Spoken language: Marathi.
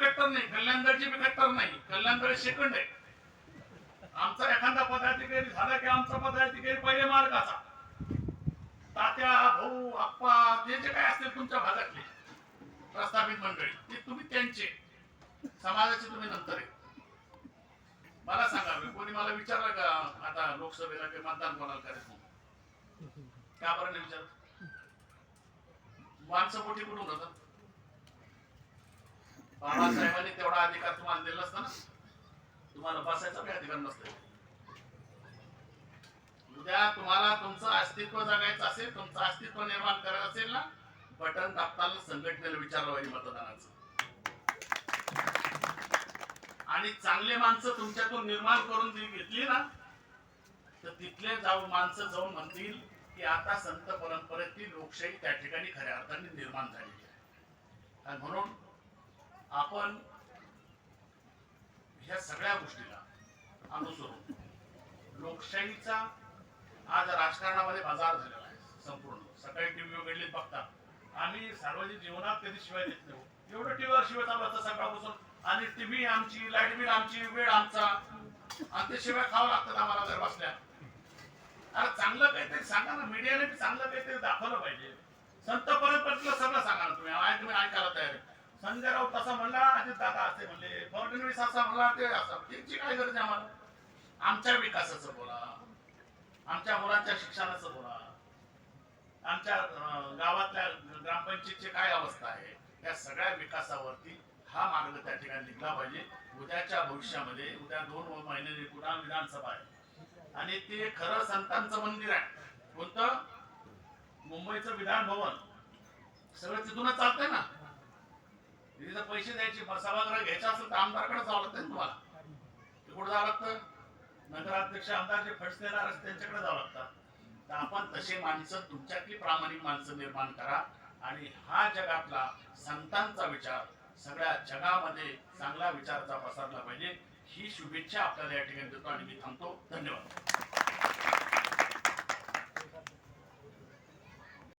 कट्टर नाही, कल्याणगडची बी कट्टर नाही, कल्याणगड सेकंड आहे. आमचा एखादा पदाधिकारी झाला की आमचा पदाधिकारी पहिले मार्गाचा, तात्या भाऊ आप्पा जे जे काय असतील तुमच्या भागातले प्रस्थापित मंडळी ते तुम्ही त्यांचे, समाजाचे तुम्ही नंतर आहे. मला सांगा, कोणी मला विचारलं का आता लोकसभेला काही मतदान कोणाला करायचं, का बरं नाही विचारत? माणसं मोठी कुठून होतात? बाबासाहेबांनी तेवढा अधिकार तुम्हाला दिला असता ना, तुम्हाला बसायचा काही अधिकार नसतो. उद्या तुम्हाला तुमचं अस्तित्व जगायचं असेल, तुमचं अस्तित्व निर्माण करायचं असेल ना, बटन दाबताना संघटनेला विचारलं पाहिजे मतदानाचं. आणि चांगले माणसं तुमच्यातून निर्माण करून घेतली ना, तर तिथले माणसं जाऊन म्हणतील की आता संत परंपरेतली लोकशाही त्या ठिकाणी खऱ्या अर्थाने निर्माण झालेली आहे. आणि म्हणून आपण ह्या सगळ्या गोष्टीला अनुसरून लोकशाहीचा आज राजकारणामध्ये बाजार झालेला आहे संपूर्ण. सकाळी टीव्ही उघडलीत बघता, आम्ही सार्वजनिक जीवनात कधी शिवाय देत नाही. एवढं टीव्हीवर शिवाय चालू असतं सकाळपासून, आणि टीव्ही आमची, लाईट बिल आमची, वेळ आमचा, आणि ते शिवाय खावं लागतात आम्हाला घर बसल्या. अरे चांगलं काहीतरी सांगा ना, मीडियाने बी चांगलं काहीतरी दाखवलं पाहिजे. संत परंपरेतलं सगळं सांगा ना तुम्ही ऐकायला तयार आहे. संजय राऊत तसा म्हणला, अजित दादा असे म्हणले, फडणवीस असा म्हणला, ते असं, त्यांची काय गरज आहे आम्हाला? आमच्या विकासाचं बोला, आमच्या मुलांच्या शिक्षणाचं बोला, आमच्या गावातल्या ग्रामपंचायतीची काय अवस्था आहे, या सगळ्या विकासावरती हा मार्ग त्या ठिकाणी निघला पाहिजे. उद्याच्या भविष्यामध्ये, उद्या 2 महिन्यांनी पुन्हा विधानसभा आहे, आणि ते खरं संतांचं मंदिर आहे. कोणतं? मुंबईचं विधान भवन, सगळं तिथूनच चालतंय ना. तिथे पैसे द्यायचे, सभागृह घ्यायचा असेल तर आमदारकडे जावं लागतं तुम्हाला. ते कुठं जावं लागतं? नगराध्यक्ष, आमदार जे फंड्स देणार असतात त्यांच्याकडे जावं लागतात. तर आपण तसे माणसं, तुमच्यातली प्रामाणिक माणसं निर्माण करा, आणि हा जगातला संतांचा विचार सगळ्या जगामध्ये चांगल्या विचाराचा पसरला पाहिजे. ही शुभेच्छा आपल्याला या ठिकाणी देतो आणि मी थांबतो. धन्यवाद.